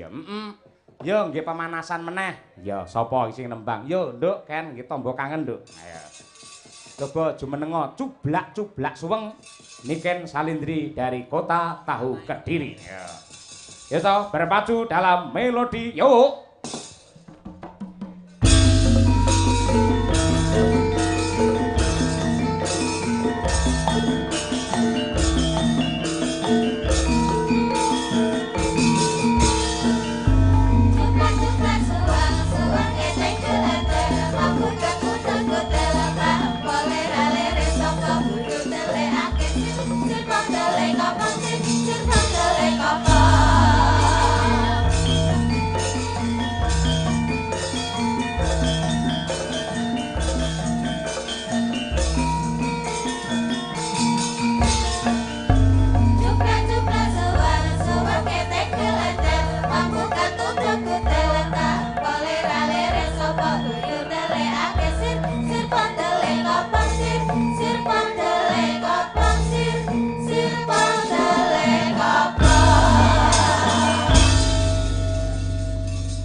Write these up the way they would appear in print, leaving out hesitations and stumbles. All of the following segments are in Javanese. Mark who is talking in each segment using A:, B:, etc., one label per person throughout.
A: Ya, Yo nggih pemanasan meneh. Ya, sapa sing nembang? Yo, Nduk, Ken nggih tamba kangen, Nduk. Ayo. Coba jumenenga cublak-cublak suweng Niken Salindri dari Kota Tahu Kediri. Ya. Ya toh, berpacu dalam melodi. Yuk.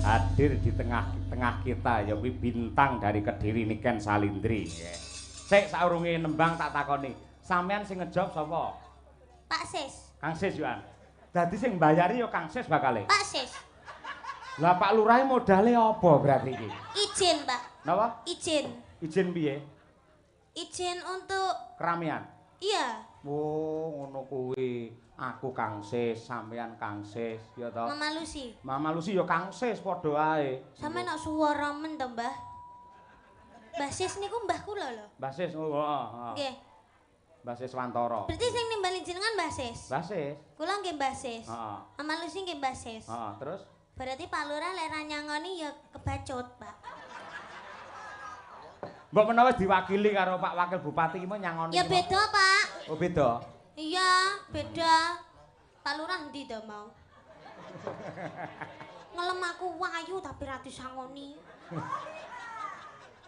A: Hadir di tengah-tengah kita ya kuwi bintang dari Kediri Niken Salindri. Sik saurunge nembang tak takoni, sampean sing ngejawab sapa?
B: Pak Sis.
A: Kang Sis Yohan. Dadi sing mbayari ya Kang Sis bakale.
B: Pak Sis.
A: Lah Pak Lurah modale apa berarti iki?
B: Izin, Pak.
A: Napa?
B: Izin.
A: Izin piye?
B: Izin untuk
A: Keramian.
B: iya.
A: Oh, ngono kuwi. Aku Kang Sis, sampean Kang Sis, ya toh.
B: Mama Lucy.
A: Mama Lucy ya Kang Sis padha ae.
B: Sampe nak suara men to, Mbah. Mbah Sis niku mbah kula lho.
A: Mbah Sis, oh, heeh.
B: Nggih.
A: Mbah Sis Wantara.
B: Berarti sing nimbali jenengan Mbah Sis.
A: Mbah Sis.
B: Kula nggih Mbah Sis.
A: Heeh.
B: Mama Lucy nggih Mbah Sis.
A: Heeh, terus
B: Berarti Pak Lurah lek ra nyangoni ya kebacut, Pak.
A: mbok menawa diwakili karo Pak Wakil Bupati iki mau nyangoni.
B: Ya beda, Pak.
A: Oh, beda.
B: Iya, beda. Pak Lurah ndi to mau? Ngelem aku wayu tapi ra disangoni.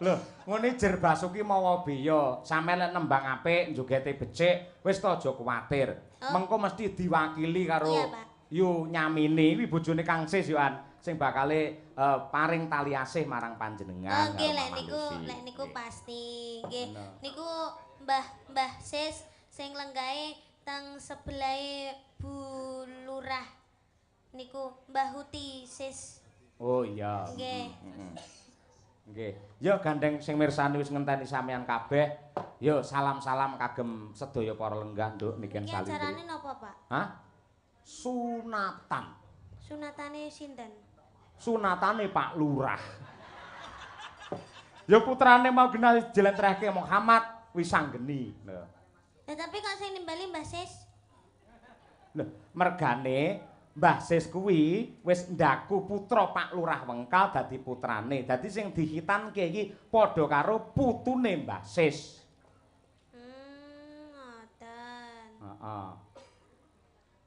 A: Lho, ngene jer Basuki mawa beya, sampeyan lek nembang apik, njogete becik, wis to aja kuwatir. Mengko mesti diwakili karo
B: iya, Pak.
A: Yu Nyamini, kuwi bojone Kang Sis Yohan, sing bakale paring tali asih marang panjenengan.
B: Oke, lek niku pasti. Nggih. Niku Mbah Sis sing lenggahe teng sebelahe Bu Lurah. Niku Mbah Huti Sis.
A: Oh iya.
B: Nggih.
A: Nggih. Ya gandeng sing mirsani wis ngenteni sampeyan kabeh. Ya salam-salam kagem sedaya para lenggah Nduk Niken
B: Iki
A: Salindri.
B: acarane napa, Pak?
A: Hah? Sunatan.
B: Sunatane sinten?
A: Sunatane Pak Lurah. Ya putrane mau genah jlentrehke Muhammad Wisanggeni. Lho.
B: Tapi kok sing nimbali Mbah Sis?
A: Lho, mergane Mbah Sis kuwi wis ndaku putra Pak Lurah Wengkal dadi putrane. Dadi sing dihitanke iki padha karo putune Mbah Sis.
B: Ngoten.
A: Heeh.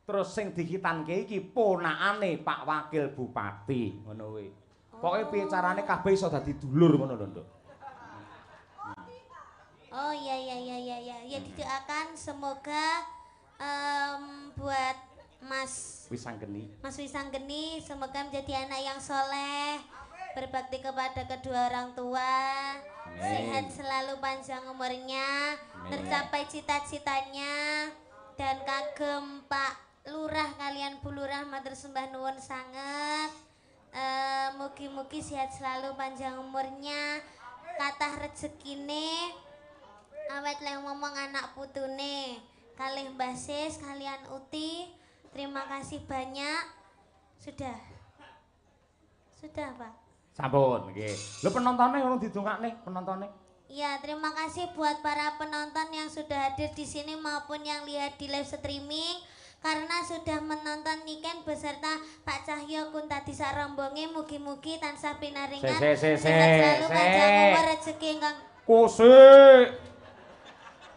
A: Terus sing dihitanke iki ponakane Pak Wakil Bupati, ngono kuwi. Pokoke piye carane kabeh iso dadi dulur ngono lho, Nduk.
B: Oh iya. Ya didoakan semoga buat Mas Wisanggeni semoga menjadi anak yang soleh, berbakti kepada kedua orang tua, sehat selalu panjang umurnya, tercapai cita-citanya, dan kagem Pak Lurah kalian Bu Lurah matur sembah nuwun sanget. Mugi-mugi sehat selalu panjang umurnya, kathah rezekine, awet leh ngomong anak putune, kalih Mbah Sis kalian Uti. Terima kasih banyak. Sudah Pak.
A: Sampun nggih. Lho penontonnya urung didongakne penontonnya.
B: Ya, terima kasih buat para penonton yang sudah hadir di sini maupun yang lihat di live streaming. Karena sudah menonton Niken beserta Pak Cahyo Kuntadi sak rombonge, mugi-mugi tansah pinaringan sehat selalu panjang umur rezeki ingkang
A: kusik.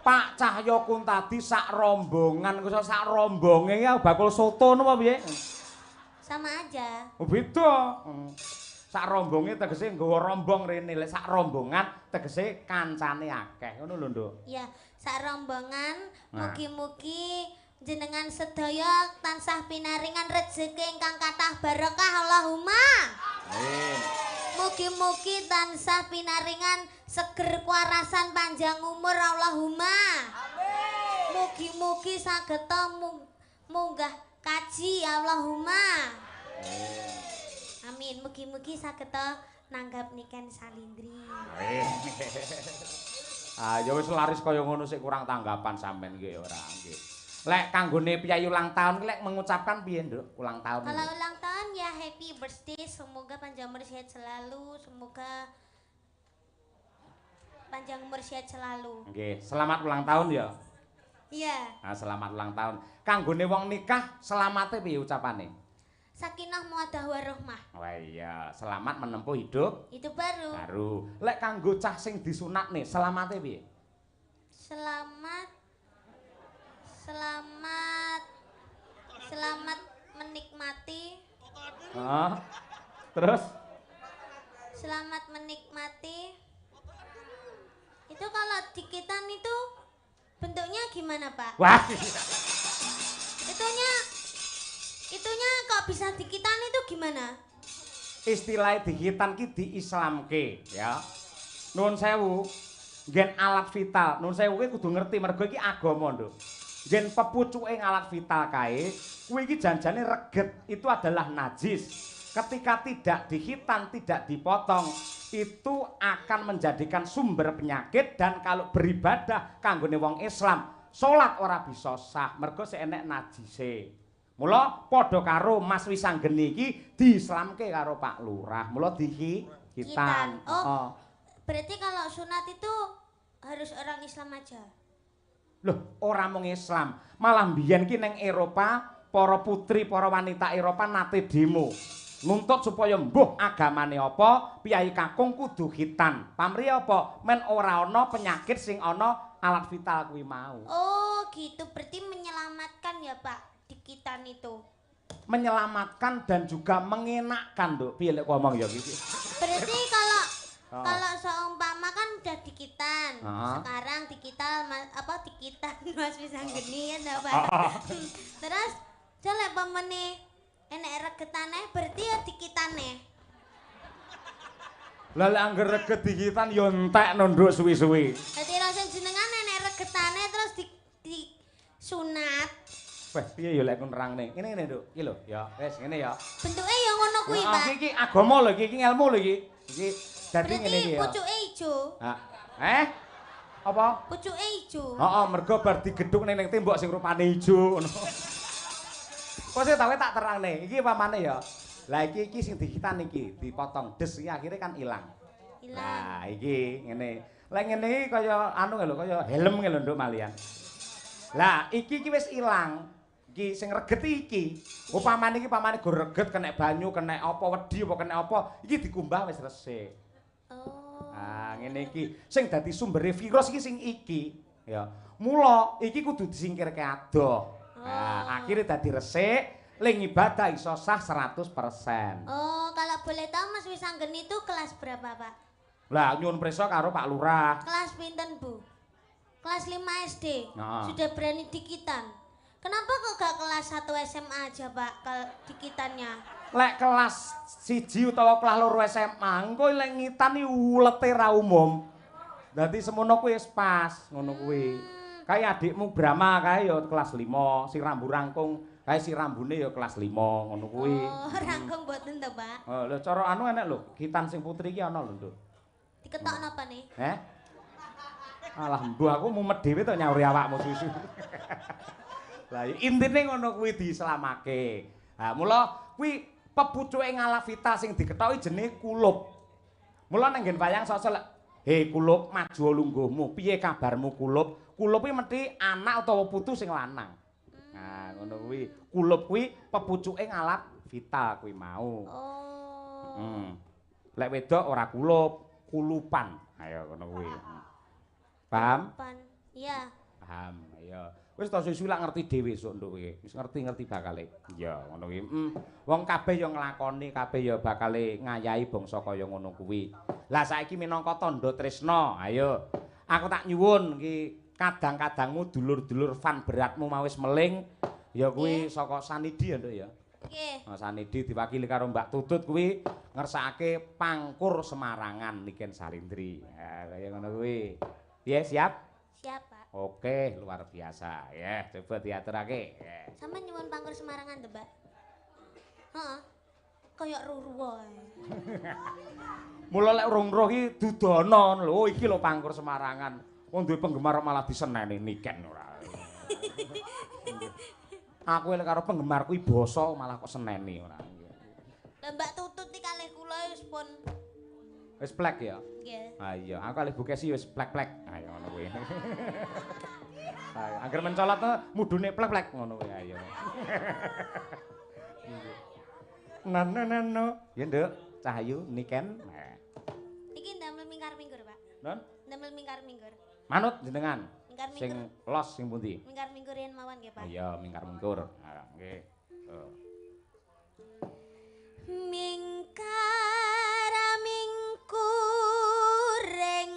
A: Pak Cahyo Kuntadi sak rombongan, sak rombonge ya bakul soto napa piye?
B: sama aja.
A: Oh beda. Sak rombonge tegese nggawa rombong rene, lek sak rombongan tegese kancane akeh. Ngono lho, Nduk.
B: Ya, sak rombongan mugi-mugi jenengan sedaya tansah pinaringan rezeki ingkang kathah barokah Allahumma.
A: Amin.
B: Mugi-mugi tansah pinaringan seger kuarasan panjang umur Allahumma. Amin. Mugi-mugi sageta munggah kaji Allahumma. Amin. Mugi-mugi sageta nanggap Niken Salindri.
A: Amin. Ah ya wis laris kaya ngono sik kurang tanggapan sampean nggih ora nggih. Lek kanggone piyayi ulang tahun lek mengucapkan piye, Nduk? Ulang tahun.
B: Kalau ulang tahun ya happy birthday, semoga panjang umur sehat selalu, semoga panjang umur sehat selalu.
A: Nggih, selamat ulang tahun ya.
B: Iya.
A: Nah, selamat ulang tahun. Kanggone wong nikah selamate piye ucapane?
B: Sakinah mawaddah warahmah.
A: Wah iya, selamat menempuh hidup
B: Itu baru.
A: baru. Lek kanggo cah sing disunat nih, selamate piye?
B: Selamat menikmati.
A: Terus
B: Selamat menikmati. Itu kalau dikitan itu bentuknya gimana, Pak?
A: wah.
B: Itunya kok bisa dikitan itu gimana?
A: Istilah dikitan ki diislamke ya. Nuwun sewu, nggen alat vital. Nuwun sewu kuwi kudu ngerti mergo iki agama, Nduk. Nggen pepucuke alat vital kae, kuwi iki janjane reget, itu adalah najis. Ketika tidak dihitan, tidak dipotong, itu akan menjadikan sumber penyakit dan kalau beribadah kanggone wong Islam, salat ora bisa sah mergo sik enek najise. Mula padha karo Mas Wisanggeni iki diislamke karo Pak Lurah. Mula dihitan.
B: Oh. Berarti kalau sunat itu harus orang Islam aja.
A: Loh, ora mung Islam, malah mbiyen ki ning Eropa, para putri, para wanita Eropa nate demo. Nuntut supaya mbuh agamane apa, piyai kakung kudu khitan. Pamrih apa? Men ora ana penyakit sing ana alat vital kuwi mau.
B: Oh, gitu. Berarti menyelamatkan ya, Pak, dikitan itu.
A: Menyelamatkan dan juga mengenakkan, Nduk. Piye lek ngomong ya iki?
B: Berarti kalau seumpama kan udah dikitan. Sekarang dikitan dikitan Mas Wisanggeni ya, Pak. Terus jelek pemene enek regetane berarti ya dikitane.
A: Lah lek angger reget dikitan ya entekno Nduk suwi-suwi.
B: Dadi rasa jenengan enek regetane terus di sunat.
A: Wah, piye ya lek nerangne? Ngene Nduk. Iki lho, ya wis ngene ya.
B: Bentuke ya ngono kuwi, Pak.
A: Iki agama lho iki ilmu lho iki. Iki dadi ngene iki ya.
B: Berarti pucuke ijo.
A: Apa?
B: Pucuke ijo.
A: Heeh, mergo bar digedhuk ning tembok sing rupane ijo ngono. Kok sing tak terangne. Iki pamane ya. Lah iki sing dikitan iki, dipotong des iki akhire kan ilang. Lah iki ngene. Lek ngene iki kaya anu lho, kaya helm lho Nduk malian. Lah iki wis ilang. Iki sing reget iki. Upamane iki pamane go reget kena banyu, kena apa wedi apa kena apa, iki dikumbah wis resik.
B: Oh.
A: Ah, ngene iki sing dadi sumbere virus iki sing iki, ya. Mula iki kudu disingkirke adoh. Nah, akhirnya dadi resik, ling ibadah iso sah 100%.
B: Oh, kalau boleh tahu Mas Wisanggeni itu kelas berapa, Pak?
A: Lah nyuwun prisa karo Pak Lurah.
B: Kelas pinten, Bu? Kelas 5 SD.
A: Nah.
B: Sudah berani dikitan. Kenapa kok gak kelas 1 SMA aja, Pak, dikitannya?
A: Lek kelas 1 utawa kelas 2 SMA, engko lek ngitan iki ulete ra umum. Dadi semono kuwi wis pas, ngono kuwi. Kayak adikmu Brahma kae ya kelas 5, si rambu rangkung, kae si rambune ya kelas 5, ngono kuwi.
B: Oh, rangkung mboten to, Pak?
A: Oh, lho cara anu enek lho, kitan sing putri iki ana lho, Nduk.
B: Diketok napa nih?
A: Alah mbuh aku mumet dhewe to nyauri awakmu susu. Lah intine ngono kuwi dislamake. Ha mula kuwi pepucuke ngalaf vital sing diketoki jenenge kulup. Mula nang nggen wayang sosok he kulup maju lungguhmu. Piye kabarmu kulup? Kulup kuwi mesti anak utawa putu sing lanang. Nah, ngono kuwi. Kulup kuwi pepucuke ngalap vital kuwi mau.
B: Oh.
A: Lek wedok ora kulup, kulupan. Ayo ngono kuwi. Paham?
B: Iya.
A: Paham. Ayo. Wis to susu lak ngerti dhewe sok nduk kowe. Wis ngerti-ngerti bakale. Iya, ngono kuwi. Wong kabeh ya nglakoni, kabeh ya bakale ngayahi bangsa kaya ngono kuwi. Lah saiki minangka tandha tresna, ayo. Aku tak nyuwun iki kadang-kadangmu dulur-dulur fan beratmu mau wis meling ya kuwi saka Sanidi ya Nduk ya.
B: Nggih.
A: Nah, Sanidi diwakili karo Mbak Tutut kuwi ngersakake pangkur Semarangan Niken Salindri. Ya kaya ngono kuwi. Piye siap?
B: Siap, Pak.
A: Oke, luar biasa. Ya, coba diaturake. Ya.
B: Sama nyuwun pangkur Semarangan to, Mbak? Heeh. Kayak ruru wae.
A: Mula lek urung roh iki dudono lho, iki lho pangkur Semarangan. Wong duwe penggemar malah diseneni Niken ora. Aku lek karo penggemarku iki basa malah kok seneni ora.
B: Lah Mbak Tutut iki kalih kula wis pun
A: Wis plek ya.
B: nggih.
A: Ah iya, aku kalih Bu Kesi wis plek-plek. Ayo ngono kuwi. Ayo, angger mencolot mudune plek-plek ngono kuwi ayo. Nano. Ya, Nduk, Cahayu Niken. Nah.
B: Iki ndamel mingkar-minggur, Pak.
A: Non?
B: Ndamel mingkar-minggur.
A: Manut jenengan.
B: Mingkar-minggur.
A: Sing los sing pundi?
B: Mingkar-minggurin mawon nggih, Pak.
A: Iya, mingkar-mingkur. Nah, nggih. Oh.
B: Mingkar-mingkuring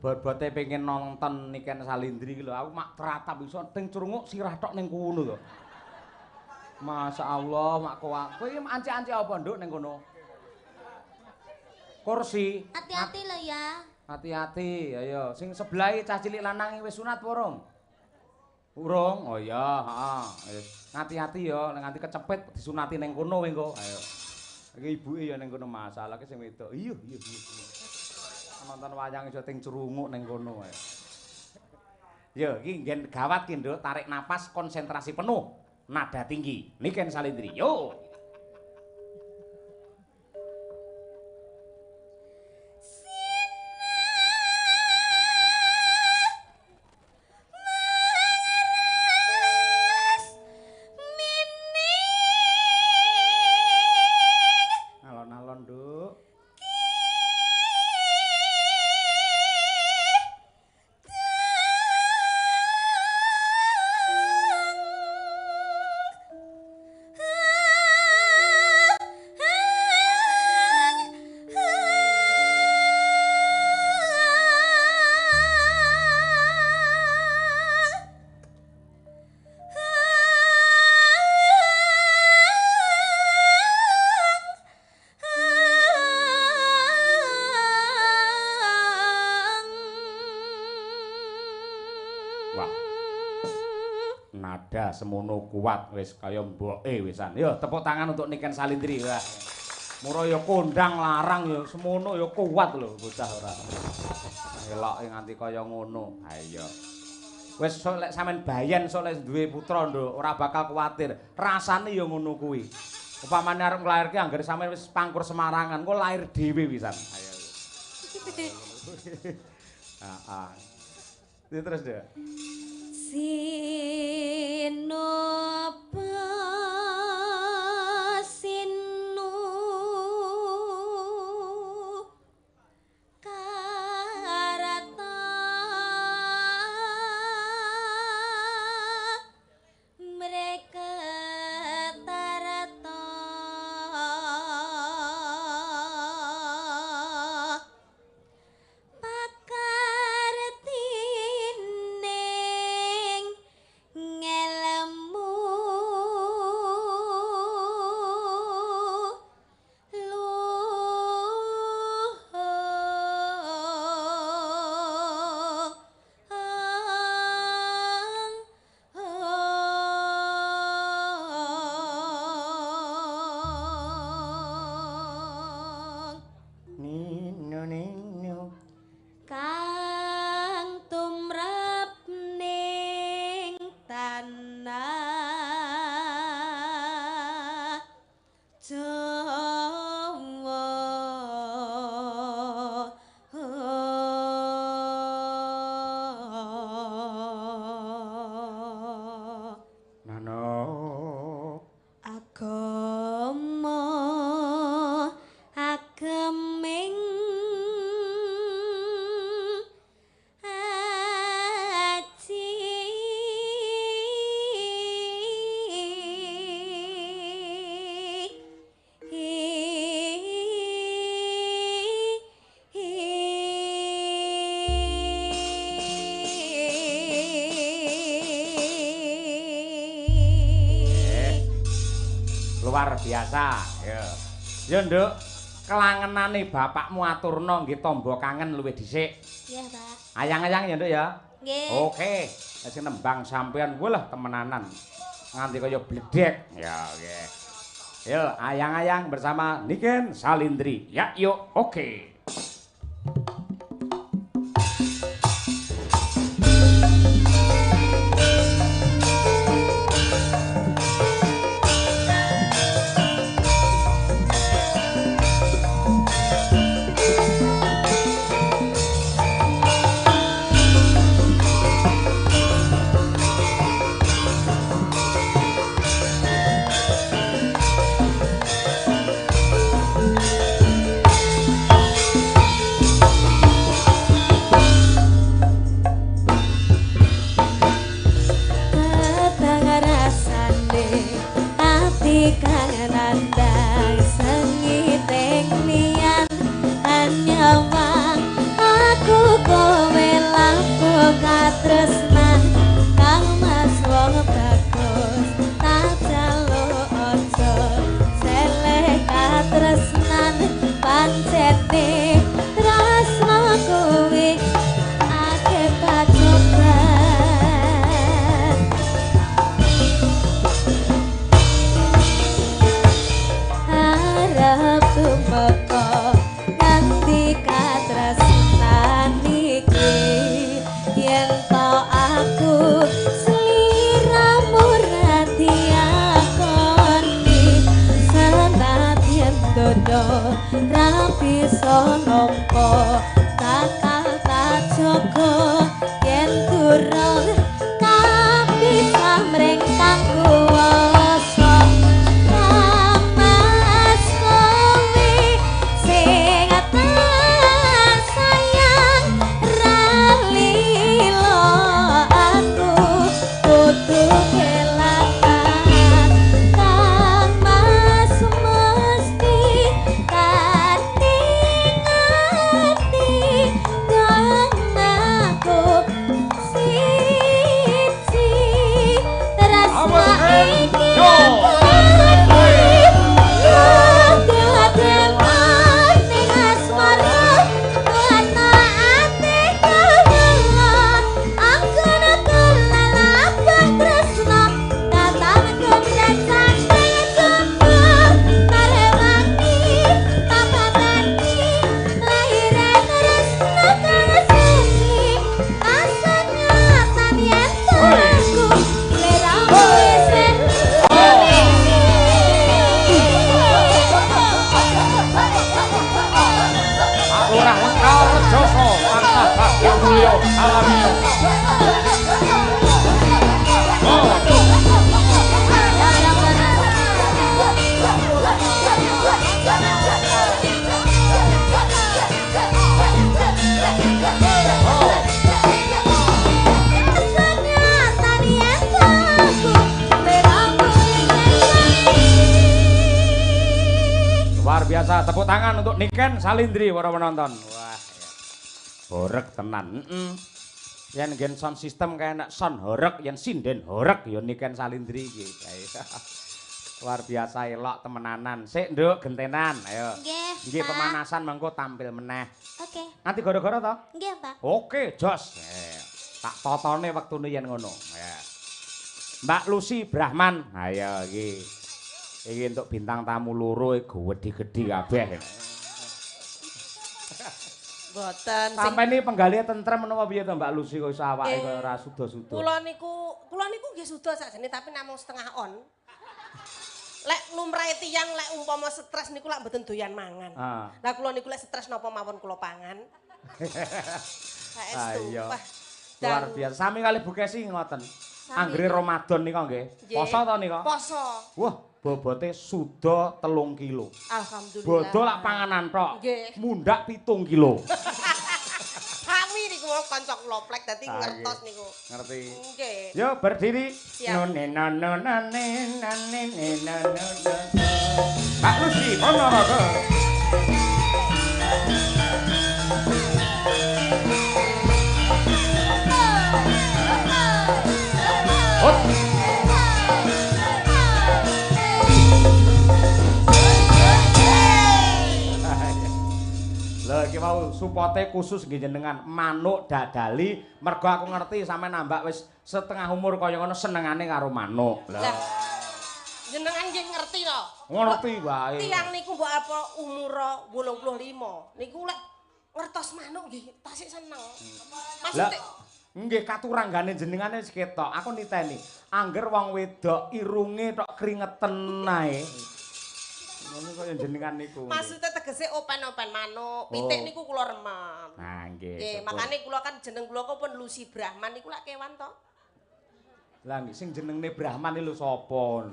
A: Bot-bote pengen nonton Niken Salindri iki lho, aku mak teratap iso ting crunguk sirah tok ning kono to. Masya Allah, mak kowe iki anci-anci apa nduk ning kono? Kursi.
B: hati-hati lho ya.
A: Hati-hati, ayo. Sing sebelahe cah cilik lanang wis sunat apa urung? Urung? Oh iya, heeh. Hati-hati ya, nganti kecepit disunati ning kono kowe engko. Ayo. Iki ibuke ya ning kono masalah ki sing wedok. Iya. Nonton wayang iso ting crunguk ning kono ae. Yo, iki nggen gawat ki, Nduk, tarik napas konsentrasi penuh. Nada tinggi. Niken Salindri. Yo. Alon-alon, Nduk. Nada semono kuat wis kaya mboke wisan. Yo tepuk tangan untuk Niken Salindri. Wah. Mura ya kondang larang ya semono ya kuat lho bocah ora. Eloke nganti kaya ngono. Ha iya. Wis sok lek sampean bayen sok lek duwe putra nduk ora bakal kuwatir. Rasane ya ngono kuwi. Upamane arep nglairke anggere sampean wis pangkur Semarangan, kok lair dhewe wisan. Ayo. Heeh. Terus deh.
B: Sinopa sinu karata mereka tarata pakartining ngelmu
A: luar biasa. Ya. Ya, Nduk. Kelangenane bapakmu aturna nggih tamba kangen luwih dhisik.
B: Iya, Pak.
A: Ayang-ayang ya, Nduk ya.
B: Nggih.
A: Oke. Sing nembang sampean walah temenanan. Nganti kaya bledek. Ya, oke. Yo, ayang-ayang bersama Niken Salindri. Ya, yuk. Oke. Biasa tepuk tangan untuk Niken Salindri para penonton. Wah, ya. Horeg tenan. Yen gen sound system kaya nek sound horeg yen sinden horeg ya Niken Salindri iki. Luar biasa elok temenanan. Sik, Nduk, gentenan. Ayo.
B: Nggih.
A: Nggih pemanasan mengko tampil meneh.
B: Oke.
A: Nanti gara-gara to?
B: Nggih, Pak.
A: Oke, jos. Tak totone wektune yen ngono. Ya. Mbak Lucy Brahman. Ayo iki. Iki untuk bintang tamu loro gedhi-gedhi kabeh.
C: Mboten.
A: Sampai ini penggali tentrem menapa piye to Mbak Lucy kok iso awake kaya ora suda-suda.
C: Kula niku nggih suda sakjane tapi namung setengah on. Lek lumrahe tiyang lek umpama stres niku lak mboten doyan mangan. Lah kula niku lek stres napa mawon kula pangan. Saestu. Wah.
A: Luar biasa. Sami kali Bu Kesi ngoten. Anggere Ramadan nika nggih. Poso to nika?
C: Poso.
A: Wah, bobote suda 3 kilo.
C: Alhamdulillah.
A: Bodol lak panganan tok.
C: Nggih.
A: Mundak 7 kilo.
C: Sami niku kanca kula plek dadi ngertos niku.
A: Ngerti.
C: Nggih.
A: Yo berdiri.
C: Siap.
A: Pak Lucy Ponorogo. supote khusus nggih jenengan manuk dadali mergo aku ngerti sampean nambak wis setengah umur kaya ngono senengane karo manuk.
C: Lah jenengan nggih ngerti to?
A: Ngerti wae.
C: Tiyang niku mbok apa umur 85 niku lek ngertos manuk nggih tasik seneng. Maksudnya
A: nggih katuranggane jenengane wis ketok. Aku niteni. Angger wong wedok irunge tok kringeten ae. Ngono kaya jenengan niku.
C: Maksudnya tegese open-open manuk, pitik niku kula remen.
A: Nah, nggih.
C: Nggih, makane kula kan jeneng kula kok pun Lucy Brahman niku lak kewan to.
A: Lah sing jenengne Brahman lho sapa?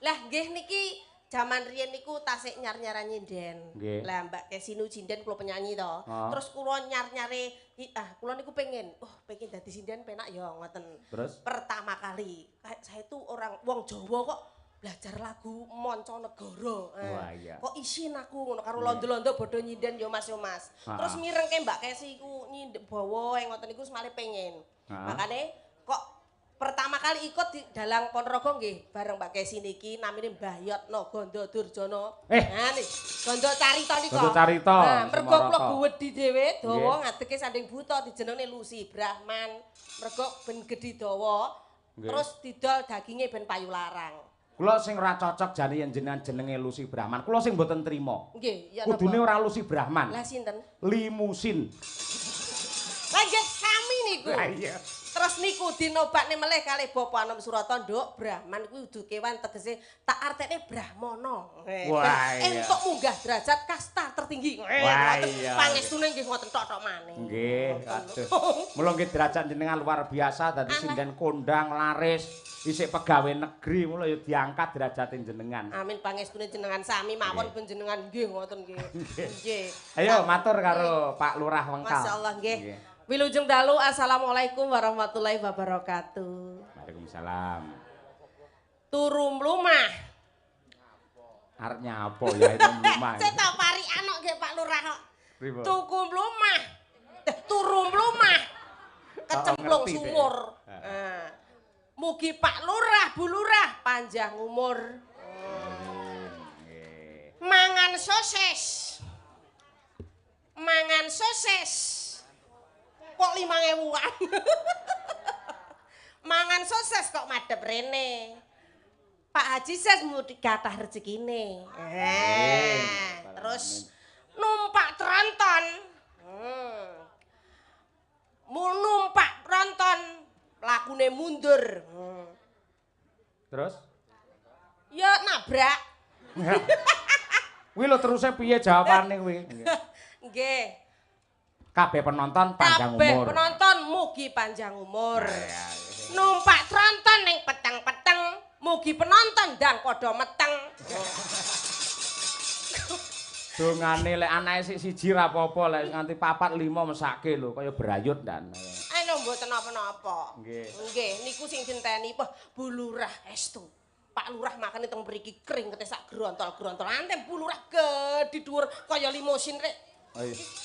C: Lah nggih niki jaman riyen niku tasik nyar-nyaran nyinden. Lah Mbak Kesinu Jinden kula penyanyi to. Terus kula nyar-nyare kula niku pengen dadi sinden penak ya ngoten.
A: Terus
C: Pertama kali saya tuh orang wong Jawa kok belajar lagu Mancanegara.
A: Wah iya.
C: Kok isin aku ngono karo londo-londo bodho nyinden yo Mas yo Mas. Terus mirengke Mbak Kesi iku nyindek bawa ngoten niku semale pengen. Makane kok pertama kali ikut di Dalang Ponorogo nggih bareng Mbak Kesi niki namine Mbah Yotno Gondo Durjono. Nah nih, Gondo Carita nika.
A: Gondo Carita.
C: Nah, mergo kula guwedhi dhewe dawa ngadeke sanding buta dijenengne Lucy Brahman. Mergo ben gedhi dawa. Terus didol daginge ben payu larang.
A: Kula sing ora cocok jane yen jenengan jenenge Lucy Brahman. Kula sing mboten trima.
C: Nggih, ya napa?
A: Kudune ora Lucy Brahman.
C: Lah sinten?
A: Limusin.
C: Lah nggih sami niku.
A: Lah iya.
C: Terus niku dinobakne meleh kalih Bapak Anom Surata nduk Brahman kuwi kudu kewan tegese tak artekne Brahmana.
A: Wah iya.
C: Entuk munggah derajat kasta tertinggi.
A: Wah iya.
C: Pangestune nggih ngoten tok-tok maneh.
A: Nggih, aduh. Mula nggih derajat jenengan luar biasa dadi sinden kondang laris, isih pegawai negeri mula ya diangkat derajate jenengan.
C: Amin pangestune jenengan sami mawon panjenengan nggih ngoten nggih. Nggih.
A: Ayo matur karo Pak Lurah Wengkal.
C: Masyaallah nggih. Wilujeng dalu assalamualaikum warahmatullahi wabarakatuh.
A: Waalaikumsalam.
C: Turu mlumah.
A: Arep nyapa ya itu mlumah.
C: Saya tak pari anak nggih Pak Lurah.
A: Pripun?
C: Tuku mlumah. Turu mlumah. Kecemplung sumur. Mugi Pak Lurah, Bu Lurah panjang umur. Mangan sosis. Mangan sosis. Kok 5.000-an. Mangan sosis kok madhep rene. Pak Haji ses mudi kathah rezekine. Terus numpak tronton. Numpak tronton lakune mundur.
A: Terus?
C: Ya nabrak.
A: Kuwi lho teruse piye jawabane kuwi?
C: Nggih.
A: Kabeh penonton panjang umur.
C: Kabeh penonton mugi panjang umur. Numpak tronton ning peteng-peteng, mugi penonton ndang padha meteng.
A: Dongane lek anake sik siji ra apa-apa, lek nganti 4 5 mesake lho kaya brayut dan.
C: Ayo mboten napa-napa.
A: Nggih.
C: Nggih, niku sing dinteni Bu Lurah estu. Pak Lurah makane teng mriki kering kete sak grontol-grontol. Antem Bu Lurah gedhi dhuwur kaya limosin rek.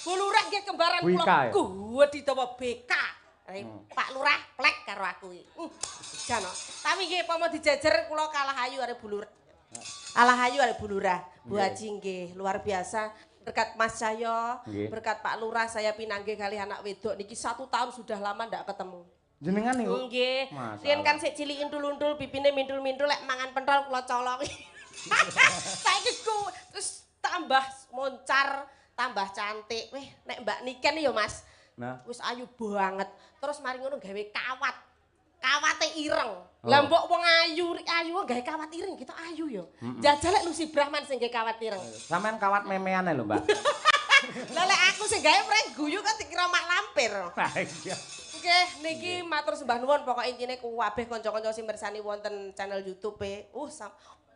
C: Bu Lurah nggih kembaran kula kuwedhi dawa BK. Pak Lurah plek karo aku iki. Jano. Tapi nggih pama dijejer kula kalah ayu arek Bu Lurah. Kalah ayu arek Bu Lurah. Bu Haji nggih luar biasa. Berkat Mas Cahyo, berkat Pak Lurah saya pinanggih kali anak wedok niki 1 tahun sudah lama ndak ketemu.
A: Jenengan niku?
C: Nggih. Riyen kan sik cilik indul-undul, pipine mindul-mindul lek mangan pentol kula colongi. Saiki ku terus tambah moncar, tambah cantik. Weh, nek Mbak Niken ya Mas.
A: Nah,
C: wis ayu banget. Terus mari ngono gawe kawat. Kawate ireng. Lah mbok wong ayu gawe kawat ireng kita ayu ya. Jajal lek Lucy Brahman sing gawe kawat ireng.
A: Sampeyan kawat memeane lho, Mbak.
C: Lah lek aku sing gawe preng guyu kan dikira mak lampir.
A: Nah, iya.
C: Nggih, niki matur sembah nuwun pokoke intine kabeh kanca-kanca sing mirsani wonten channel YouTube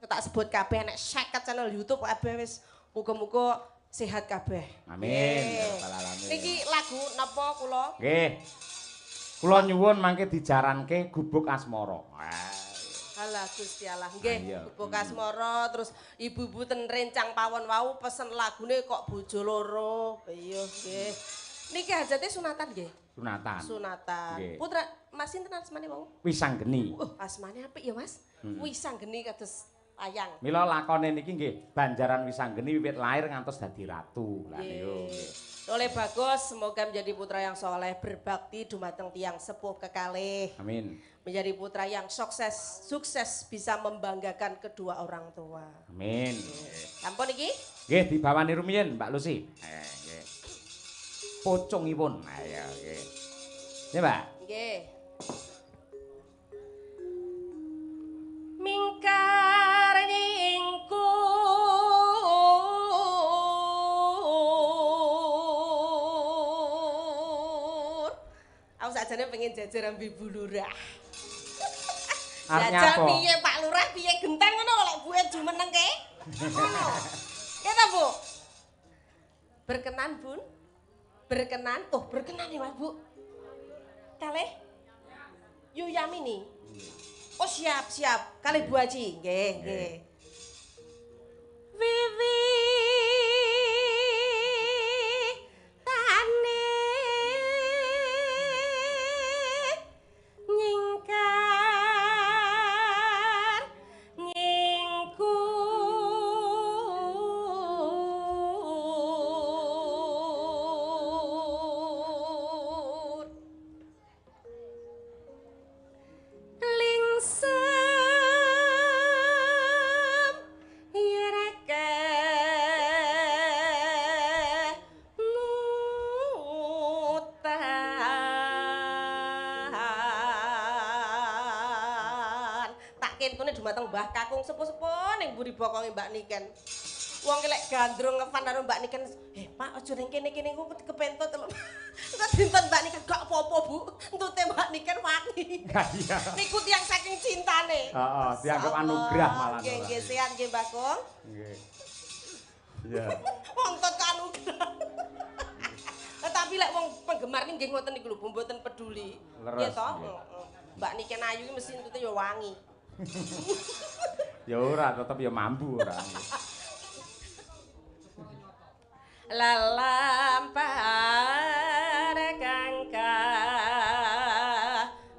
C: tak sebut kabeh nek 50 channel YouTube kabeh wis muga-muga sehat kabeh.
A: Amin. Ya rabbal alamin.
C: Niki lagu napa kula?
A: Nggih. Kula nyuwun mangke dijaranke Gubuk Asmara.
C: Alah Gusti Allah. Nggih, Gubuk Asmara terus ibu-ibu ten rencang pawon wau pesen lagune kok bojo loro. Iya nggih. Niki hajate sunatan nggih.
A: Sunatan.
C: Sunatan. Putra Mas sinten asmane wau?
A: Wisanggeni.
C: Asmane apik ya Mas. Wisanggeni kados ayang.
A: Mila lakone niki nggih Banjaran Wisanggeni wiwit lair ngantos dadi ratu. Lah niku nggih.
C: Oleh bagus, semoga menjadi putra yang soleh, berbakti dumateng tiang sepuh kekalih.
A: Amin.
C: Menjadi putra yang sukses bisa membanggakan kedua orang tua.
A: Amin.
C: Ampun iki?
A: Nggih, dibawani rumiyin Mbak Lucy. Nggih. Pucungipun. Ayo nggih. Nggih, Mbak.
C: Nggih. Mingkar nyingkur. Aku sakjane pengen jajar ambi Bu Lurah.
A: Artinya
C: Jajal
A: apa?
C: piye Pak Lurah, piye genteng ngono lek buet jumenengke. Ngono. Keta Bu. Berkenan, Bun? Berkenan? Oh, berkenan ya, Mas, Bu. Kalih? Yu Yamini. Oh, siap. Kalih Bu Haji. Nggih. Wiwi tane nyingkar nyingkur lingsem yereke mutan tak kentune dumateng Mbah Kakung sepuh-sepuh ning mburi bokonge Mbak Niken. Wong lek gandrung ngefan karo Mbak Niken, Pak aja ning kene-kene ku kepentut lho. Kok dinten Mbak Niken gak apa-apa, Bu. Entute Mbak Niken wangi.
A: Iya.
C: Niku tiyang saking cintane.
A: Heeh, dianggap anugerah malah.
C: Nggih, sehat nggih, Mbak Kong.
A: Nggih. Iya.
C: Wong tot anugerah. Tapi lek wong penggemar nggih ngoten niku lho, mboten peduli. Nggih
A: Leres,
C: to?
A: nggih.
C: Mbak Niken ayu iki mesti entute ya wangi.
A: Ya ora, tetep ya mambu ora.
C: Lalampar kangka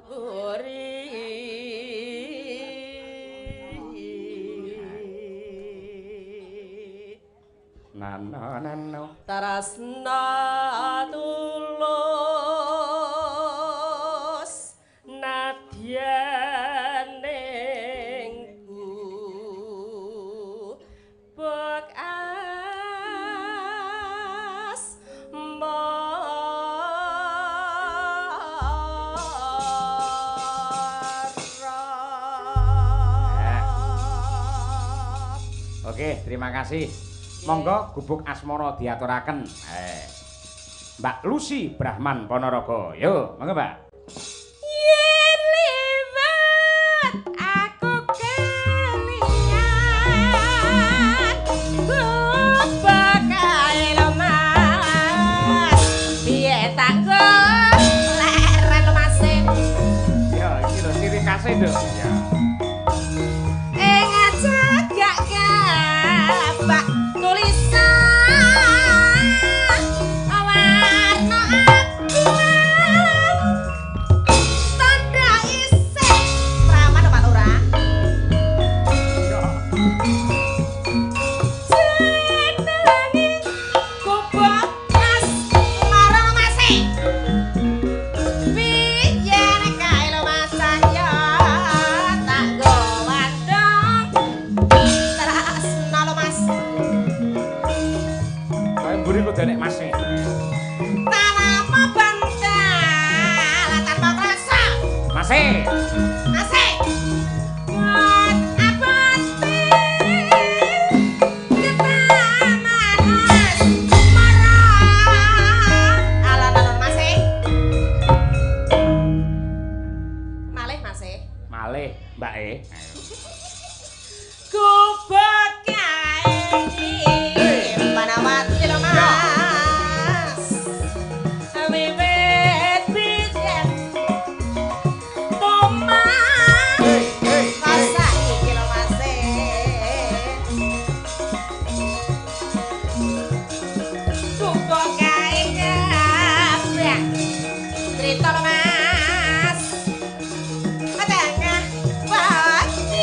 C: guri
A: Nano.
C: tarasna tulus nadyanengku bekas
A: Oke, terima kasih. Monggo gubuk asmara diaturaken. Mbak Lucy Brahman Ponorogo. Yo, monggo Mbak.
C: yen liwat aku kelingan gubek kae lemas piye tak leren lemasin
A: Ya, iki lho ciri khase, Nduk. Ya.
C: ing jagak gabak tulisan warna abang tanda isih praman Pak Lurah
A: Ya.
C: jenenge gubuk as marang masih piye nek kae lo masan ya tak go wandong tresna lo mas
A: Kae mburi kok denek Mas.
C: tanapa bantal tanpa krasa
A: Masih.
C: masih buat abadi ketaman marang alon-alon masih malih masih
A: Malih, Mbak E.
C: gubek kae panawati lo mas wiwit biyen tomah kasa iki lo mas gubek kae kabeh cerita lo mas tengah wati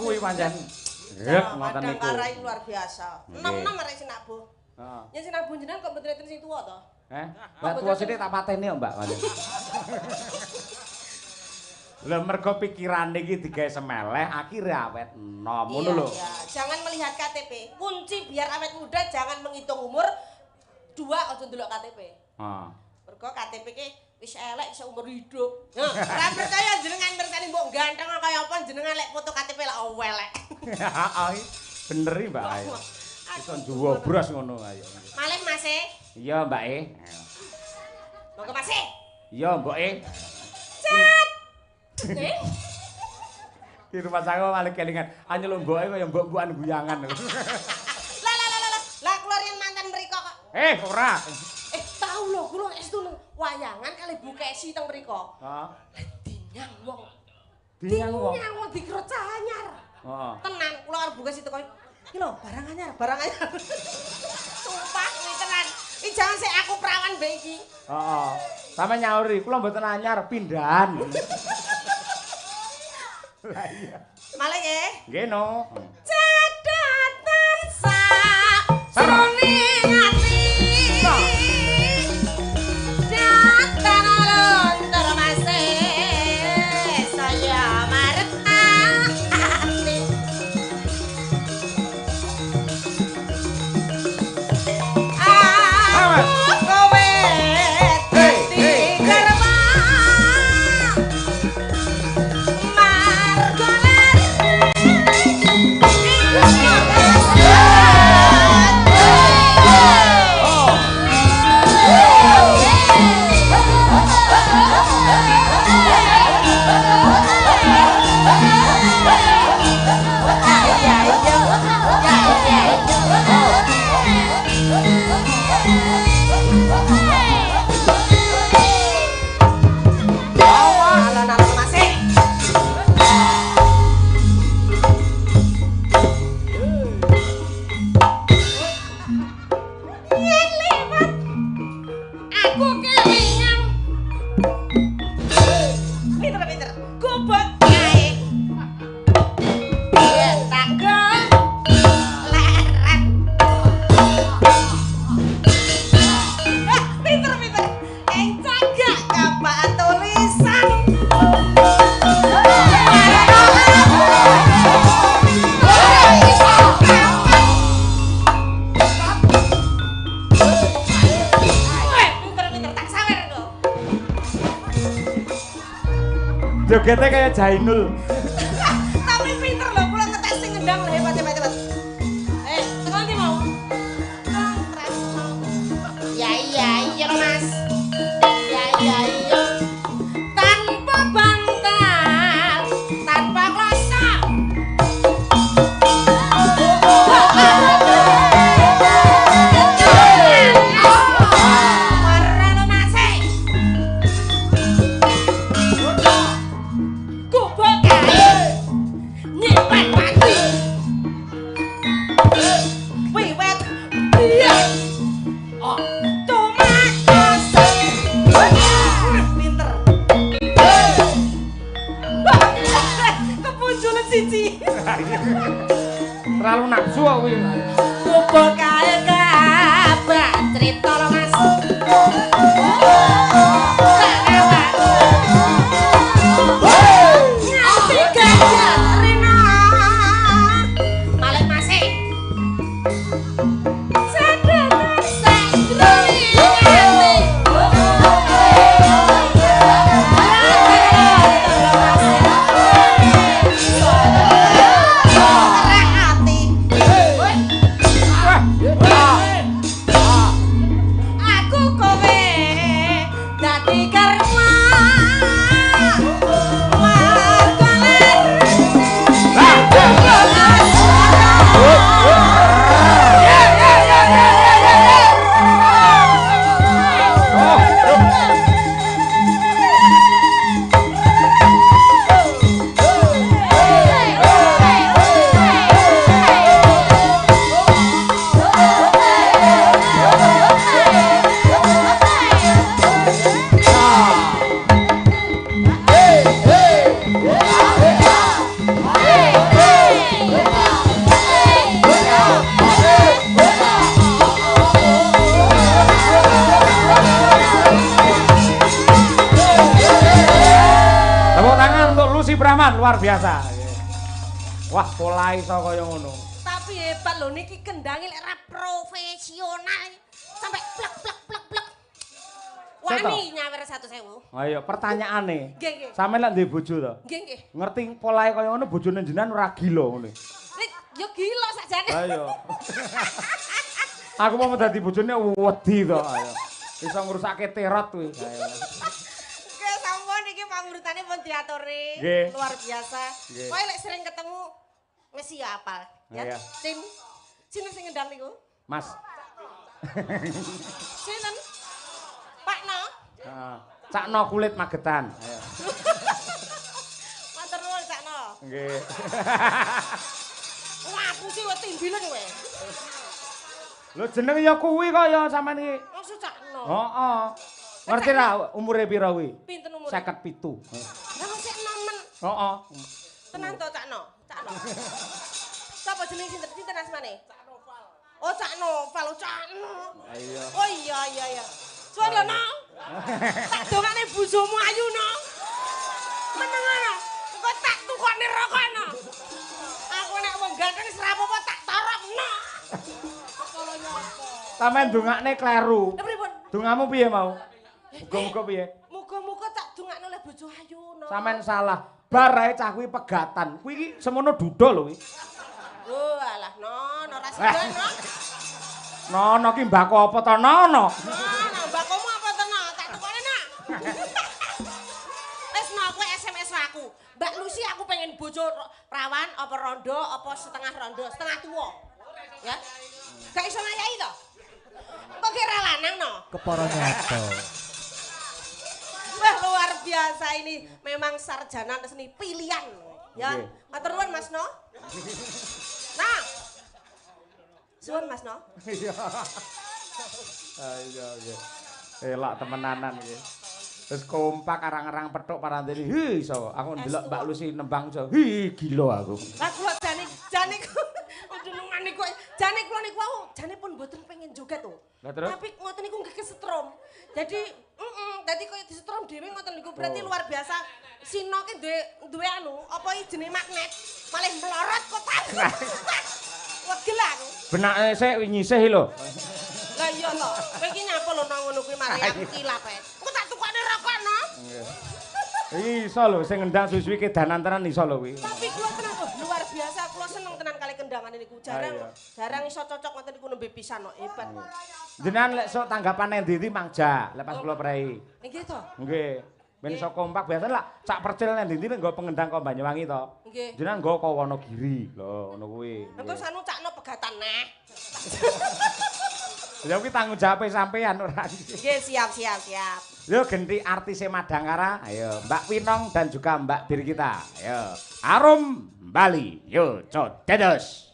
A: kuwi pancen. Rek ngoten niku.
C: Kadang luar biasa. Enom-enom arek Sinabuh.
A: Heeh.
C: Yen Sinabuh jenengan kok mboten sing tuwa to?
A: Mbak tuwa sithik tak pateni ya, Mbak. Lah mergo pikirane iki digawe semeleh, akhire awet enom ngono lho.
C: Iya, jangan melihat KTP. Kunci biar awet muda jangan menghitung umur. 2 aja ndelok KTP.
A: Heeh.
C: Mergo KTP ki wis elek seumur hidup. Ora percaya jenengan mirsani mbok ganteng kaya apa jenengan lek foto KTP lak elek.
A: Heeh. Bener iki, Mbak. Iso njuwo bros ngono ayo.
C: Malih Mas e.
A: Iya, Mbak e.
C: Monggo Mas e.
A: Iya, Mbok e.
C: Cet.
A: Di rumah saya malah kelingan. Anyel mboke kaya mbok-mbokan guyangan.
C: Lah kula yen mantan mriko kok.
A: Ora.
C: Tahu lho kula estu wayangan kali Bu Kesi teng mriko.
A: Heeh.
C: Dinyang wong.
A: Dinyang wong.
C: Dinyang wong dikira anyar.
A: Heeh.
C: Tenan kula karo Bu Kesi teko. Iki lho barang anyar. Sumpah kuwi tenan. Iki jangan sik aku perawan mbek iki.
A: Heeh. Sampe nyauri, kula mboten anyar, pindahan. Lah iya.
C: Malah nggih.
A: Nggih no.
C: Cadatan sak jroning ati. Jatan lontar mase saya marep ati. Aku kowe dadi karma.
A: Jogetnya kayak Jainul.
C: Tapi pinter loh, kula ngetes sing ngendang lho hebat. Tekan ndi mau? Iya lho Mas. Iya. Tanpa bantal, tanpa klosa. Marano Mas. Kubok nyimpen pati. Wiwet biyen. Tomatos. Pinter. Kepunculan siji.
A: Terlalu nafsu kok kuwi.
C: Kubok kae kabak crita lho Mas.
A: Wah, Tenan luar biasa. Wah, pola iso kaya ngono.
C: Tapi hebat lho niki kendange lek ra profesional. Sampai plek plek plek plek. Wani nyawer 100.000.
A: Ayo, pertanyaane.
C: Nggih, nggih.
A: Sampeyan lek duwe bojo to?
C: Nggih, nggih.
A: Ngerti polahe kaya ngono bojone jenengan ora gila ngene.
C: Yo gila sakjane.
A: Ayo. Aku mau dadi bojone wedi to, ayo. Iso ngrusake terot kuwi. Ayo.
C: Oke, sampun iki pangurutane pun diaturi.
A: Nggih.
C: Luar biasa.
A: Nggih.
C: Kowe lek sering ketemu wis ya apal, ya.
A: Iya.
C: Sinten sing ngendang niku?
A: Mas.
C: Sinten? Pak No.
A: Heeh. Cakno kulit magetan. Ayo.
C: Matur nuwun Cak No.
A: Nggih.
C: Ngapusi kowe timbilen kowe.
A: Lho jeneng ya kuwi kaya sampean iki.
C: Maksud Cak No.
A: Heeh. Ngerti ra umure pira kuwi?
C: Pinten umure?
A: 57.
C: Lah kok sik nemen.
A: Heeh.
C: Tenan to Cak No? Cak No. Sapa jeneng sinten? Sinten asmane? Cak Noval. Oh Cak Noval, oh Cak No.
A: Iya.
C: Oh iya iya iya. Suwun lho No. Tak dongane bojomu ayu No. Meneng ana. Engko tak tukokne rokok No. Aku nek wong ganteng wis ra apa-apa tak torok No. Kepala nyopo.
A: Sampeyan ndongakne kleru.
C: Lha pripun?
A: Dongamu piye mau? Muga-muga piye?
C: Muga-muga tak dongakne oleh bojo ayu No.
A: Sampeyan salah. Bar ae cah kuwi pegatan. Kuwi iki semono duda lho kuwi.
C: Oh alah No, ora sida No.
A: Nono ki mbako apa to nono?
C: Nah, mbakomu apa to No? Tak tukokne Nak. Wis No, kowe SMS aku. Mbak Lucy aku pengen bojo prawan apa rondo apa setengah rondo, setengah tua. Ya. Gak iso ngayahi to? Kok kira lanang No?
D: Kepara nyoto.
C: Wah luar biasa ini memang sarjana seni pilihan ya.
A: Nggih.
C: Matur nuwun Mas No. Nah. Suwun Mas No.
A: Iya. Ayo nggih. Elak temenanan iki. Terus kompak arang-arang petuk parantene. Hi iso. Aku ndelok Mbak Lucy nembang iso. Hi gila aku.
C: Lah kula jane jenengan niku jane kula niku wau jane pun mboten pengen joget to.
A: Lah terus?
C: Tapi ngoten niku nggih kesetrum. Jadi dadi koyo disetrum dhewe ngoten niku berarti luar biasa. Sino ki duwe anu apa iki jenenge magnet. Malih melorot kok tak. Wegel aku.
A: Benake sik nyisih lho.
C: Lah iya to. Kowe iki nyapa lho nang ngono kuwi mari aku kilap ae. Engko tak tukokne rokok no.
A: Iso lho sing ngendang suwi-suwi kedanan tenan iso lho kuwi.
C: Tapi kula tenan luar biasa kula seneng tenan kali kendangan niku. Jarang iso cocok ngoten niku nembe pisan kok hebat.
A: Jenengan lek sok tanggapane ndi-ndi mangja lek pas kula prei.
C: Nggih to?
A: Nggih. Ben iso kompak biasa lah cak percil nang ndi-ndi nggo pengendang kok Banyuwangi to.
C: Nggih.
A: Jenengan nggo kok Wonogiri. Lho ngono kuwi.
C: Terus anu cakno pegatan neh.
A: Ya kuwi tanggung jawab sampean ora.
C: Nggih siap.
A: Yo ganti artis Madangkara. Ayo Mbak Winong dan juga Mbak Birgita. Ayo. Arum Bali. Yo codedos.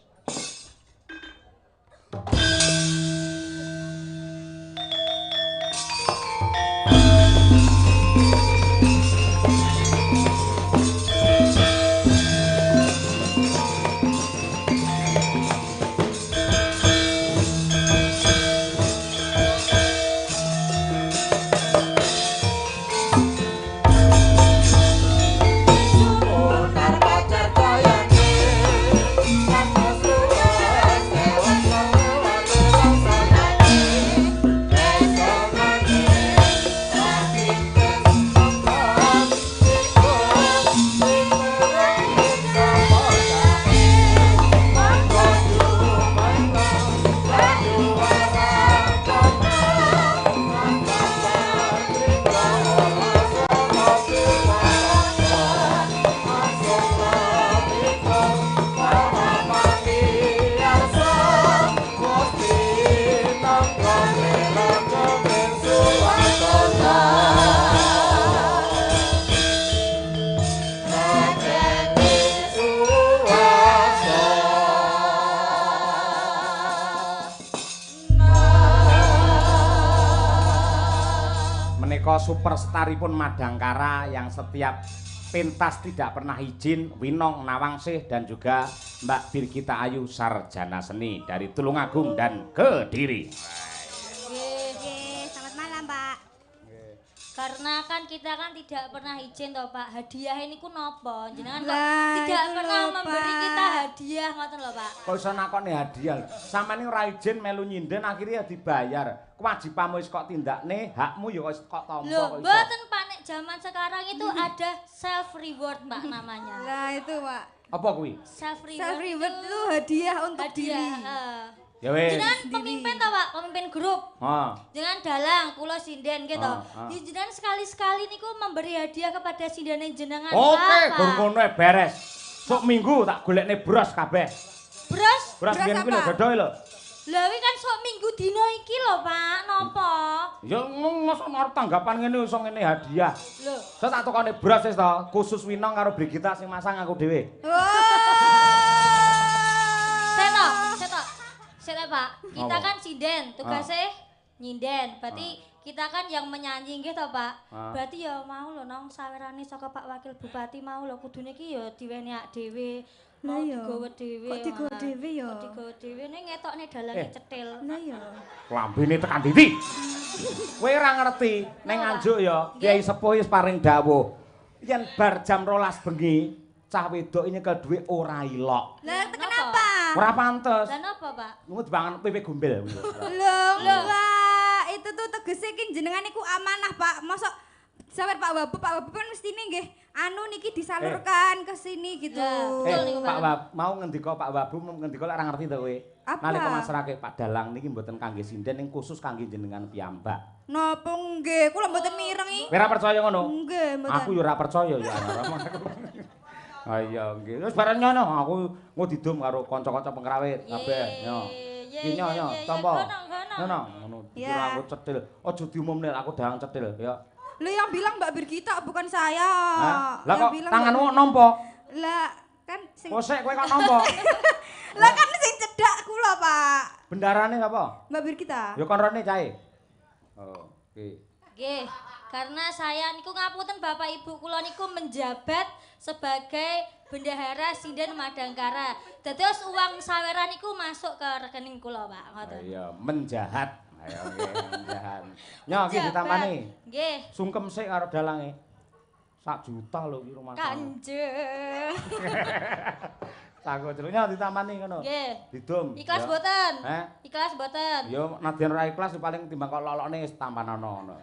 A: Superstaripun Madangkara yang setiap pentas tidak pernah izin, Winong Nawangsih dan juga Mbak Birgita Ayu sarjana seni dari Tulungagung dan Kediri.
E: Selamat malam, Pak.
D: Karena kan kita kan tidak pernah izin toh Pak, hadiah ini ku nopo, jenengan kok
E: Lah,
D: tidak
E: itu
D: pernah
E: lho,
D: memberi
E: Pak.
D: kita hadiah ngoten lho Pak.
A: Kok iso nakoni hadiah? Sampeyan iki ora izin melu nyinden akhirnya dibayar. Kewajibanmu wis kok tindakne, hakmu ya kok tampa
D: Loh,
A: kok iso.
D: mboten Pak nek zaman sekarang itu ada self reward Mbak namanya.
E: Lah itu, Pak.
A: Apa kuwi?
D: Self reward,
E: Self reward itu hadiah untuk
D: hadiah.
E: diri.
A: Ya wis.
D: Jenengan pemimpin toh Pak, pemimpin grup.
A: Heeh.
D: Jangan dalang, kula sinden gitu. Ya jenengan sekali-sekali niku memberi hadiah kepada sindenan jenengan.
A: Oke,
D: Pak.
A: gur ngono ae beres. Sok minggu tak golekne bros kabeh.
D: Bros,
A: Bros biyen kuwi lho
E: apa?
A: godhoe lho.
D: lha wi kan sok minggu dino iki lho Pak, napa?
A: Ya ngono arep tanggapan ngene iso ngene hadiah.
D: Lho,
A: Saya tak tukone bros wis to, khusus Winong karo Brigita sing masang aku dhewe.
D: Seto Pak, kita
A: Apa?
D: kan sinden, tugasnya nyinden. Berarti kita kan yang menyanyi gitu Pak. Berarti ya mau lho nong sawerane saka Pak Wakil Bupati mau lho kudune iki ya diweni ak dhewe.
E: Lah
D: Mau
E: ya.
D: digawa dhewe.
E: Kok digawa dhewe ya?
D: Kok digawa dhewe ning ngetokne dalange cetil.
E: Lah ya.
A: Lambene tekan titi. Kowe ora ngerti, ning Nganjuk ya Kiai Sepuh wis paring dawuh. Yen bar jam 12 bengi, cah wedok nyekel dhuwit ora ilok.
E: Lah kenapa?
A: Ora pantes.
D: Lah napa Pak?
A: Lunga dipangan pipi gombel.
E: Loh, enggak. Itu tuh tegese ki jenengan iku amanah, Pak. Mosok sawer Pak Wabu kan mestine nggih anu niki disalurkan ke sini gitu.
D: Betul niku,
A: Pak Wab, mau ngendika Pak Wabu ngendika lek ora ngerti to kowe.
E: Apa?
A: Nalika masrake Pak Dalang niki mboten kangge sinden ning khusus kangge jenengan piyambak.
E: Napa nggih, kula mboten mirengi.
A: Kowe ora percaya ngono?
E: Nggih, mboten.
A: Aku yo ora percaya ya ana. Ah iya nggih. Wis bareng nyono aku mau didum karo kanca-kanca pengrawit kabeh. Yo. Iki nyo tampa. Ngono ngono. Dikira aku cetil. Aja diumumne aku dalang cetil ya.
E: Lu yang bilang Mbak Birgita bukan saya.
A: Hah? Lah
E: Yang
A: kok
E: bilang
A: tanganmu
E: Mbak-
A: nampa?
E: Lah kan sing
A: Kosek kowe kok nampa?
E: Lah kan sing cedak kula, Pak.
A: Bendarane apa?
E: Mbak Birgita.
A: Ya kon rene cahe. Oh, oke.
D: Nggih, karena saya niku ngapunten Bapak Ibu kula niku menjabat sebagai bendahara Sinden Madangkara. Dados uang saweran niku masuk ke rekening kula, Pak. Ngoten.
A: Iya, menjahat. Ayo nggih, menjahat. Nyo iki ditamani.
D: Nggih.
A: Sungkem sik karo dalange. 1 juta lho iki rumah.
D: Kanjeng.
A: Takut celuknya ditamani ngono.
D: Nggih.
A: Didum.
D: Ikhlas
A: Ya.
D: mboten?
A: Heh?
D: Ikhlas mboten?
A: Yo nadyan ora ikhlas paling timbang kok lolokne wis tampanono ngono.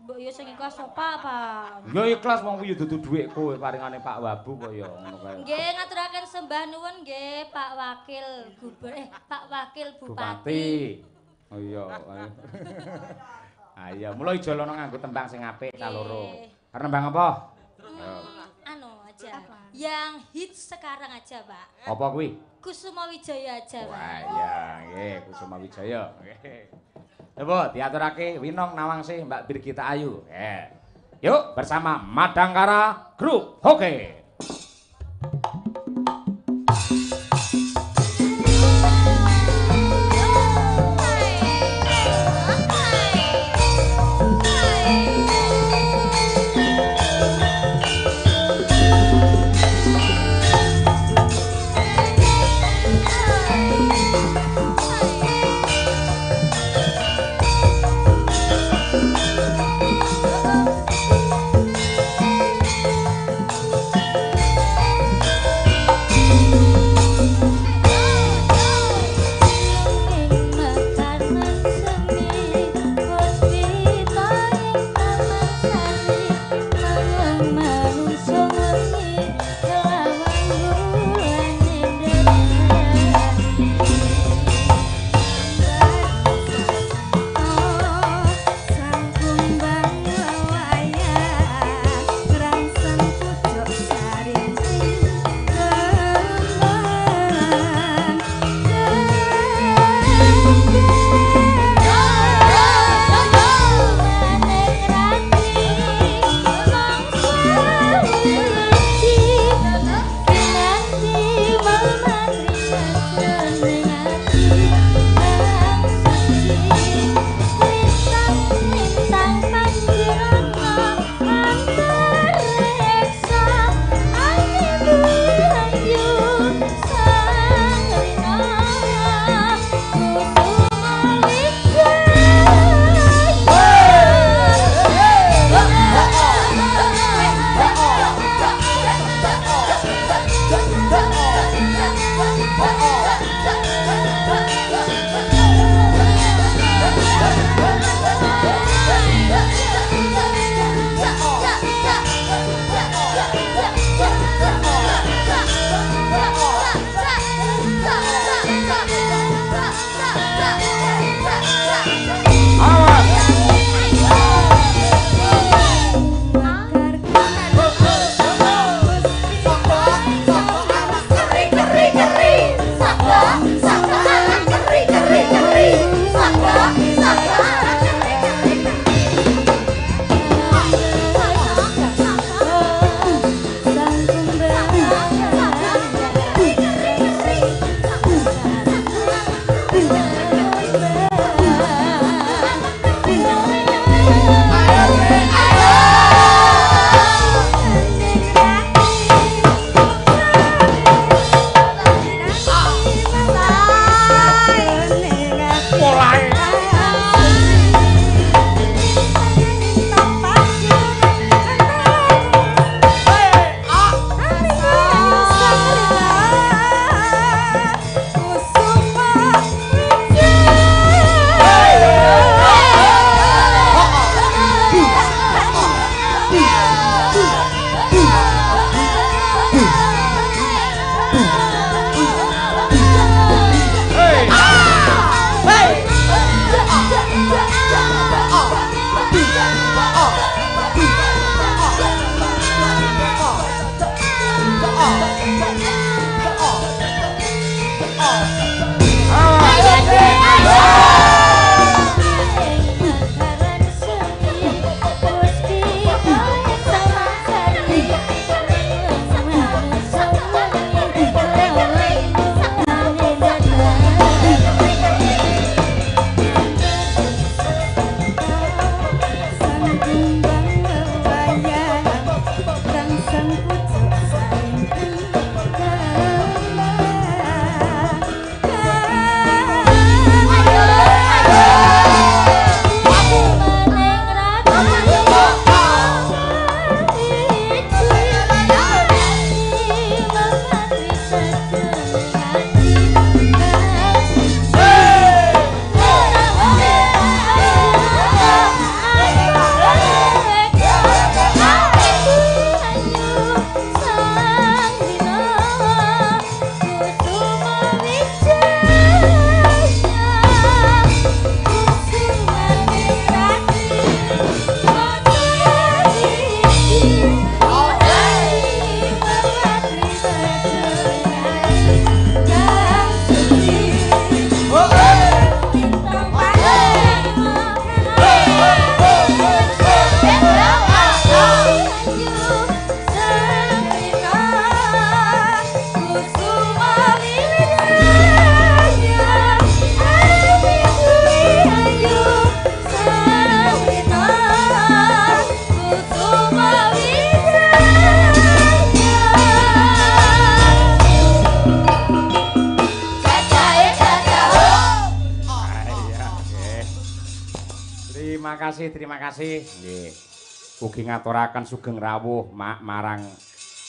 D: Mbok yo sing ikhlas sapa, Pak?
A: Yo ikhlas wong kuwi dudu dhuwitku paringane Pak Wabu kok ya ngono kae.
D: Nggih, ngaturaken sembah nuwun nggih Pak Wakil Pak Wakil Bupati.
A: Oh iya. Ayo. Ayo, mulai jolono nganggo tembang sing apik kaloro. Karena tembang apa?
D: Anu aja. Yang hits sekarang aja, Pak.
A: Apa kuwi?
D: Kusuma Wijaya aja, Pak.
A: Wah, iya, nggih, Kusuma Wijaya. Nggih. Coba diaturake Winong Nawangsi Mbak Birgita Ayu. Yuk bersama Madangkara Group. Oke. kasih, terima kasih. Nggih. Ugi ngaturaken sugeng rawuh marang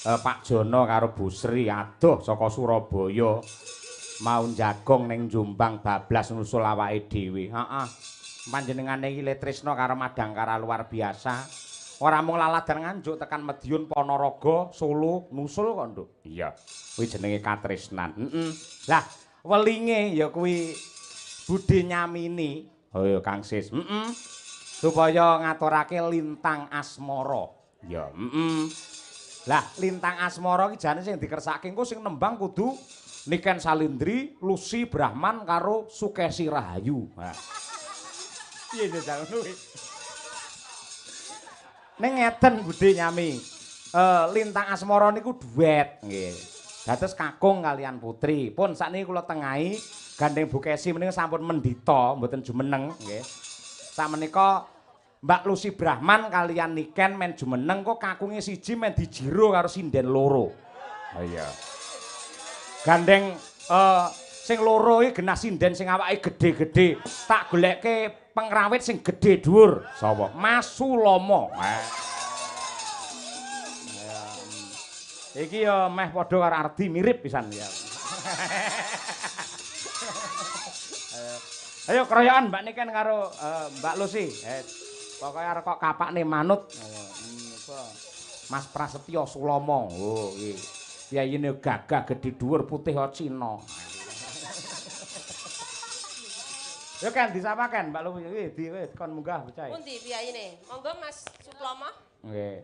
A: Pak Jono karo Bu Sri adoh saka Surabaya. Mau jagong ning Jombang bablas nusul awake dhewe. Heeh. Panjenengane iki le tresna karo Madangkara luar biasa. Ora mung laladan Nganjuk tekan Madiun Ponorogo, Solo, nusul kok, Nduk. Iya. Kuwi jenenge katresnan. Lah, welinge ya kuwi budhe nyamini. Oh ya Kang Sis. Supaya ngaturake lintang asmara. Ya, Lah, lintang asmara iki jane sing dikersake engko sing nembang kudu Niken Salindri, Lucy Brahman karo Sukesi Rahayu. Nah. Piye jane kuwi? Ning ngeten budhe nyami. Lintang asmara niku duet nggih. Dados kakung kalian putri. Pun sakniki kula tengahi gandeng Bu Kesi menika sampun mendita mboten jumeneng nggih. Sakmenika Mbak Lucy Brahman kalian Niken men jumeneng kok kakunge siji men dijiro karo sinden loro. Oh iya. Gandeng sing loro iki genah sinden sing awake gedhe-gedhe. Tak goleke pengrawit sing gedhe dhuwur. Sapa? Mas Sulomo. Iki ya meh padha karo Ardi mirip pisan ya. Ayo keroyokan Mbak Niken karo Mbak Lucy. Pokoke arep kok kapakne manut. Mas Prasetyo Sulomo. Oh, iki. Piyayine gagah gedhe dhuwur putih kaya Cina. Yo kan disapa kan Mbak Lucy iki kon munggah bocah.
C: Pundi piyayine? Monggo Mas Sulomo.
A: Nggih.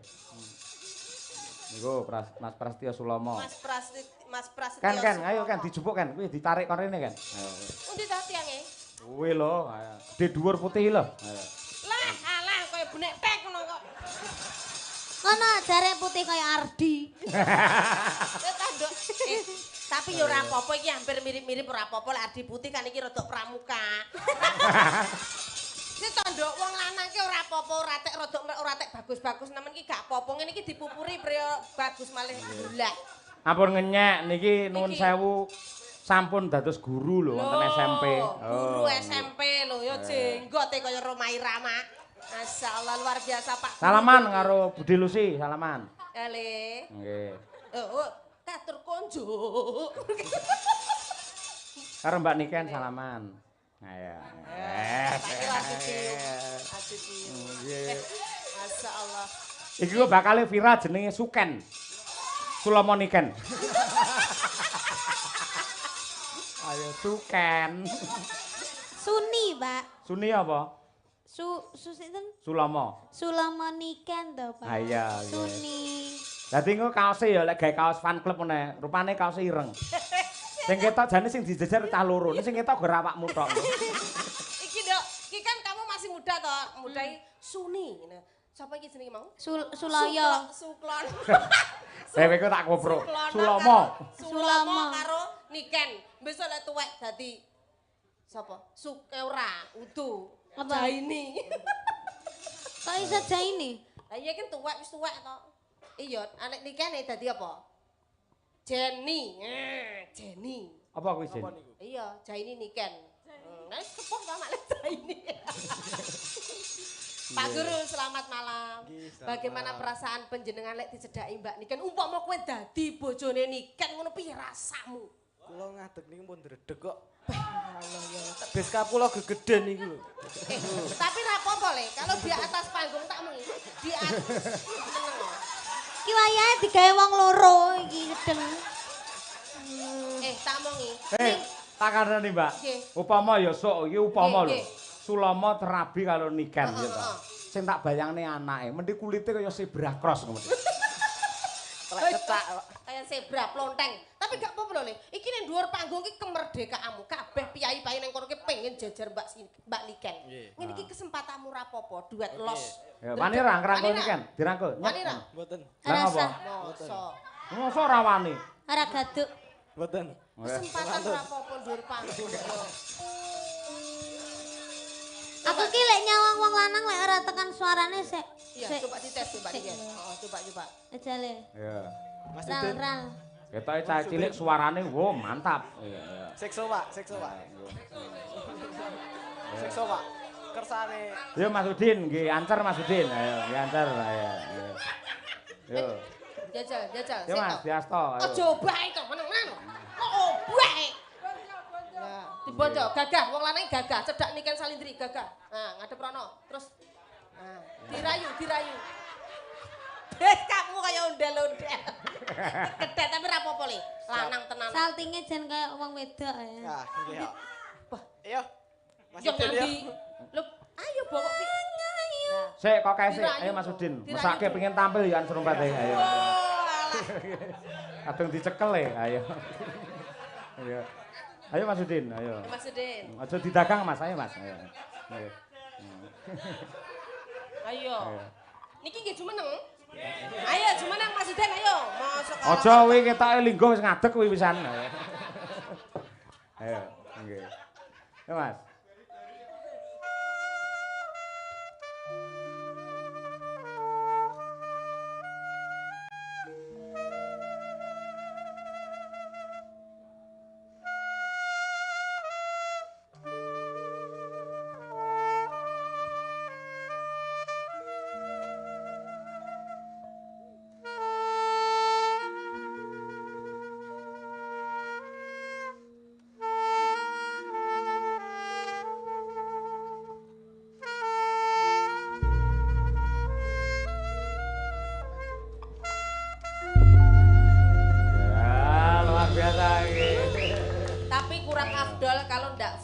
A: Niku Mas Prasetyo Sulomo.
C: Mas Prasetyo.
A: Kan ayo kan dijupuk kan kuwi ditarik kon rene kan.
C: Pundi ta tiange?
A: Kuwi lho, gedhe dhuwur putih lho.
C: Lah, alah kaya benek tek ngono kok.
B: Kono jare putih kaya Ardi.
C: Tapi ya ora apa-apa iki hampir mirip-mirip ora apa-apa lek Ardi putih kan iki rada pramuka. Iki tandha wong lanang ki ora apa-apa ora tek bagus-bagus nemen iki gak apa-apa ngene iki dipupuri priya bagus malih bulat.
A: Ampun ngenyek niki nuwun sewu sampun dados guru lho wonten SMP.
C: Guru SMP lho ya jenggote kaya Roma Irama. Masyaallah luar biasa Pak.
A: Salaman karo Budi Lucy, salaman.
C: Ale.
A: Nggih.
C: Oh, katur konjo.
A: Karo Mbak Niken salaman. Ayo.
C: Masyaallah.
A: Iki kok bakal viral jenenge Suken. Sulomo Niken. Ayo Suken.
B: Suni, Pak.
A: Suni apa?
B: Sinten?
A: Sulomo.
B: Sulomo Niken to, Pak.
A: Ah iya.
B: Suni.
A: Dadi engko kaose ya lek gawe kaos fan club ngene, rupane kaos ireng. Sing ketok jane sing dijejer cah loro, sing ketok gara awakmu tok.
C: Iki Dok, iki kan kamu masih muda toh, mudai Suni. Siapa iki jenenge mau?
B: Suloyo.
C: Suklon.
A: Dewe ku tak kopro. Sulomo.
C: Sulomo karo Niken. Besok lek tuwek dadi sapa? Sukeura, Udu. Jaini.
B: Kok iso Jaini?
C: Lah iya kan tuwek wis tuwek to. Iya, anek Niken dadi apa? Jenny. Jenny.
A: Apa kuwi Jen?
C: Iya, Jaini Niken. Nah, sepuh ta mak Jaini. Pak Guru, selamat malam. Bagaimana perasaan panjenengan lek dicedhaki Mbak Niken? Umpama kowe dadi bojone Niken ngono piye rasamu?
F: Kula ngadeg niku pun dredeg kok. Bes kapula gegeden niku lho.
C: Tapi ra apa-apa le, kalau di atas panggung tak mungi. Di atas.
B: Ki wayahe digawe wong loro iki gedeng.
C: Tak mungi.
A: Tak kandhani Mbak.
C: Nggih.
A: Upama ya sok iki upama lho.
C: Nggih.
A: Sulomo terabi karo Niken gitu. Sing tak bayangne anake, mendhi kulite kaya zebra cross ngono.
F: Cetak
C: Kayak zebra plonteng. Tapi gak apa-apa lho, Le. Iki ning dhuwur panggung iki kemerdekaanmu. Kabeh piyai-piyai ning kono ki pengen jajar Mbak Niken. Ngene iki kesempatanmu ra apa-apa, duet los.
A: Ya wani ra ngrangkul Niken, dirangkul.
C: Wani ra?
F: mboten.
A: Lah apa?
C: Mosok.
A: Mosok ora wani.
B: Ora gaduk.
F: Mboten.
C: Kesempatan ra apa-apa dhuwur panggung.
B: Aku ki lek nyawang wong lanang lek ora tekan suarane sik.
C: Iya, coba dites coba Niken. coba.
B: Ejale.
A: Iya.
F: Mas
B: Ral
F: Deden.
B: ral.
A: Ketoke cah cilik suarane wo mantap.
F: Sekso Pak. Sekso Pak. kersane.
A: Yo Mas Udin, nggih ancer Mas Udin. Ayo, nggih ancer. Ayo. Yo.
C: Jajal.
A: Yo Mas, diasto.
C: Aja obahe to, meneng-meneng. Kok obahe? Nah, dibojo, gagah, wong lanang gagah, cedak Niken Salindri gagah. Nah, ngadep rono, terus nah, dirayu. Kamu kaya ondel-ondel. Gedhet tapi ra apa-apa le. Lanang tenan.
B: Saltingnya jangan kayak wong wedok ya.
F: Nah, nggih yo. Ayo.
C: Yo ngendi? Lho, ayo bawa pi.
A: Sik kok kae sik. Ayo Mas Udin. Mesake pengen tampil ya serumpet ayo. Kadung dicekel ayo. Ayo. Ayo Mas Udin, ayo.
C: Mas Udin.
A: Aja didagang Mas, ayo Mas. Ayo.
C: Ayo. Niki nggih jumeneng. Ayo jumeneng Mas Udin ayo. Mosok.
A: Aja kuwi ketoke linggo wis ngadeg kuwi pisan. Ayo, nggih. Ayo Mas.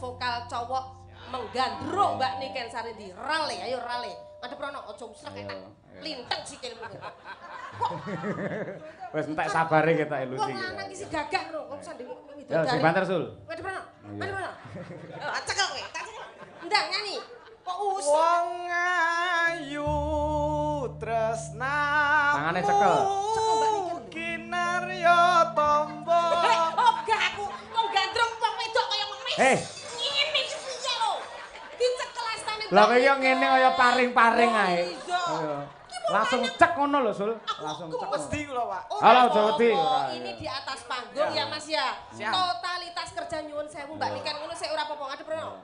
C: vokal cowok menggandrung Mbak Niken Sarindi. Rale, ayo rale. Ngadep rono, aja usah ketek. Linteng sikilmu.
A: Wes entek sabare ketok elu
C: Wong
A: iki.
C: lanang iki gagah lho, kok sanding
A: Ya, si banter Sul.
C: Ngadep rono. Ngadep rono. Cekel kowe, cekel. Ndang nyanyi. Kok usah.
F: Wong ayu tresna.
A: Tangane cekel.
C: Cekel Mbak Niken.
F: Kinarya tombo.
C: Oh, gak aku wong gandrung wong wedok kaya ngemis. Ngene iki piye lho? Dicekel astane.
A: Lah kowe yo ngene kaya paring-paring ae.
C: Iya.
A: Langsung cek ngono lho, Sul. Langsung cek.
F: Mesti kula, Pak.
A: Halo, Jawa Wedi.
C: Ini di atas panggung ya, Mas ya. Totalitas kerja nyuwun sewu Mbak Niken ngono sik ora apa-apa ngadep rono.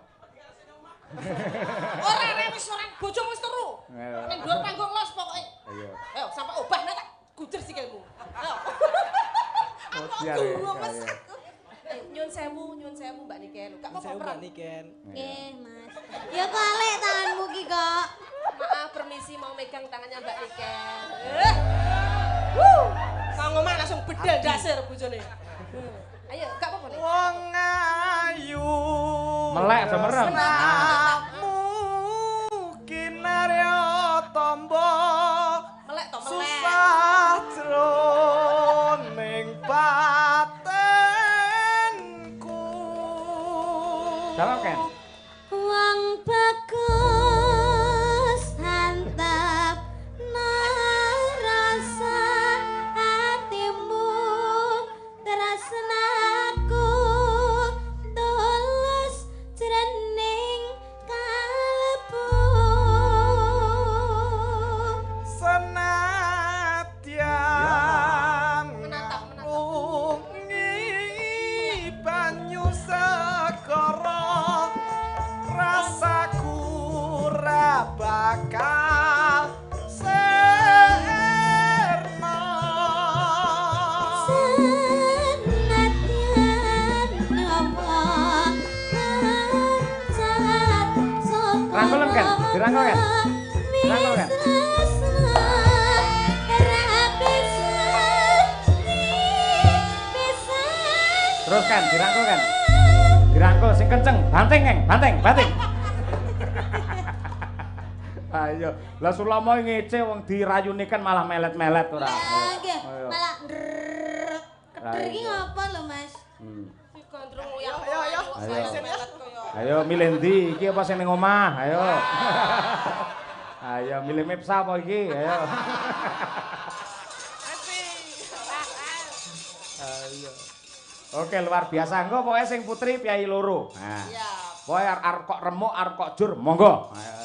C: Ora wis ora bojomu wis turu. Ning dhuwur panggung los pokoke.
A: Iya.
C: Ayo sampai obah nek tak gujer sikilmu. Ayo. Aku
A: biar
C: turu
A: ya,
C: Mas.
A: ya.
C: Nyuwun sewu Mbak Niken. Gak apa-apa,
F: Mbak
C: Pran.
F: Niken.
B: Nggih, Mas. Ya kalek tanganmu ki kok.
C: Maaf, permisi mau megang tangannya Mbak Niken. Sang omah langsung bedel dasar bojone. Ayo, gak apa-apa nih.
F: Wong ayu.
A: Melek aja merem.
F: Namu kinarya tombo.
C: Melek to melek.
F: Susah jroning batenku.
A: Jawab kan?
B: Wong bagus hantap narasa hatimu tresnaku tulus jroning kalbu
F: Senadyan
C: Menatap.
F: ngrungi banyu segara rasaku ra bakal serna
B: senadyan nyoba jahat sapa
A: Rangkulan kan? Dirangkul kan? Dirangkul kan? Terus kan, dirangkul kan? Dirangkul sing kenceng, banting keng, banting. Ayo, lah sulama ngece wong dirayuni kan malah melet-melet ora.
B: Nggih,
A: Ayo.
B: malah drrrr. Keder iki ngapa lho, Mas?
C: Si gandrung uyang.
F: Ayo.
A: Ayo milih ndi? Iki apa sing ning omah? Ayo. Ayo milih Mepsa apa iki? Ayo. Ayo. Oke, luar biasa. Engko pokoke sing putri piyai loro. Nah.
C: Iya.
A: Pokoke arep kok remuk, arep kok jur, monggo. Ayo.